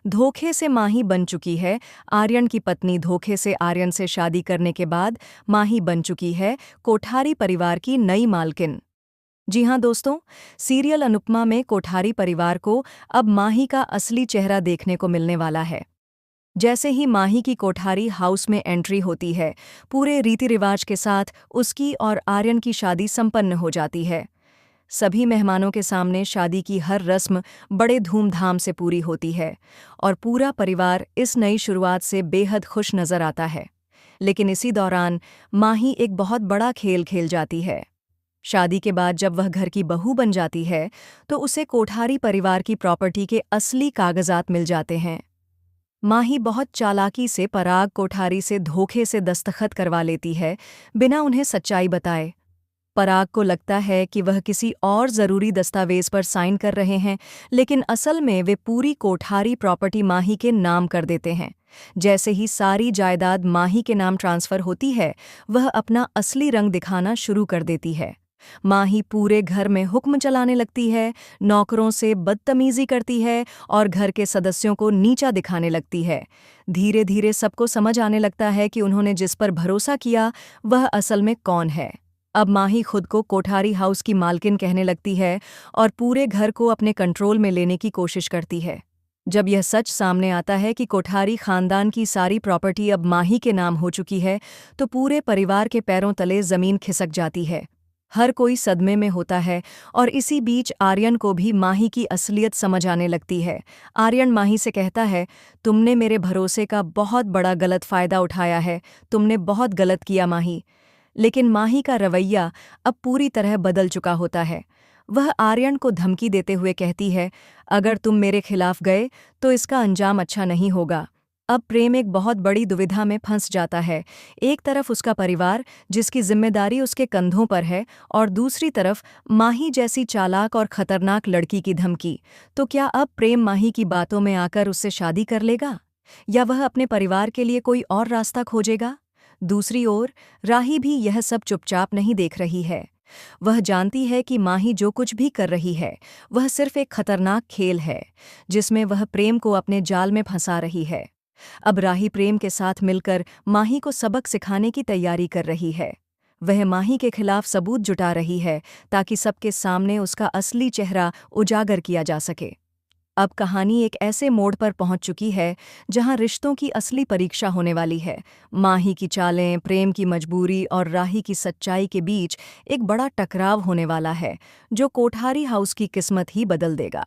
धोखे से माही बन चुकी है। आर्यन की पत्नी धोखे से आर्यन से शादी करने के बाद माही बन चुकी है कोठारी परिवार की नई मालकिन। जी हाँ दोस्तों, सीरियल अनुपमा में कोठारी परिवार को अब माही का असली चेहरा देखने को मिलने वाला है। जैसे ही माही की कोठारी हाउस में एंट्री होती है, पूरे रीति रिवाज के साथ उसकी और आर्यन की शादी संपन्न हो जाती है। सभी मेहमानों के सामने शादी की हर रस्म बड़े धूमधाम से पूरी होती है और पूरा परिवार इस नई शुरुआत से बेहद खुश नजर आता है। लेकिन इसी दौरान माही एक बहुत बड़ा खेल खेल जाती है। शादी के बाद जब वह घर की बहू बन जाती है तो उसे कोठारी परिवार की प्रॉपर्टी के असली कागजात मिल जाते हैं। माही बहुत चालाकी से पराग कोठारी से धोखे से दस्तखत करवा लेती है, बिना उन्हें सच्चाई बताए। पराग को लगता है कि वह किसी और ज़रूरी दस्तावेज पर साइन कर रहे हैं, लेकिन असल में वे पूरी कोठारी प्रॉपर्टी माही के नाम कर देते हैं। जैसे ही सारी जायदाद माही के नाम ट्रांसफ़र होती है, वह अपना असली रंग दिखाना शुरू कर देती है। माही पूरे घर में हुक्म चलाने लगती है, नौकरों से बदतमीजी करती है और घर के सदस्यों को नीचा दिखाने लगती है। धीरे धीरे सबको समझ आने लगता है कि उन्होंने जिस पर भरोसा किया वह असल में कौन है। अब माही खुद को कोठारी हाउस की मालकिन कहने लगती है और पूरे घर को अपने कंट्रोल में लेने की कोशिश करती है। जब यह सच सामने आता है कि कोठारी खानदान की सारी प्रॉपर्टी अब माही के नाम हो चुकी है, तो पूरे परिवार के पैरों तले जमीन खिसक जाती है। हर कोई सदमे में होता है और इसी बीच आर्यन को भी माही की असलियत समझ आने लगती है। आर्यन माही से कहता है, तुमने मेरे भरोसे का बहुत बड़ा गलत फ़ायदा उठाया है, तुमने बहुत गलत किया माही। लेकिन माही का रवैया अब पूरी तरह बदल चुका होता है। वह आर्यन को धमकी देते हुए कहती है, अगर तुम मेरे खिलाफ गए तो इसका अंजाम अच्छा नहीं होगा। अब प्रेम एक बहुत बड़ी दुविधा में फंस जाता है। एक तरफ उसका परिवार जिसकी जिम्मेदारी उसके कंधों पर है और दूसरी तरफ माही जैसी चालाक और खतरनाक लड़की की धमकी। तो क्या अब प्रेम माही की बातों में आकर उससे शादी कर लेगा या वह अपने परिवार के लिए कोई और रास्ता खोजेगा? दूसरी ओर राही भी यह सब चुपचाप नहीं देख रही है। वह जानती है कि माही जो कुछ भी कर रही है वह सिर्फ एक खतरनाक खेल है, जिसमें वह प्रेम को अपने जाल में फंसा रही है। अब राही प्रेम के साथ मिलकर माही को सबक सिखाने की तैयारी कर रही है। वह माही के खिलाफ सबूत जुटा रही है ताकि सबके सामने उसका असली चेहरा उजागर किया जा सके। अब कहानी एक ऐसे मोड़ पर पहुंच चुकी है जहां रिश्तों की असली परीक्षा होने वाली है। माही की चालें, प्रेम की मजबूरी और राही की सच्चाई के बीच एक बड़ा टकराव होने वाला है, जो कोठारी हाउस की किस्मत ही बदल देगा।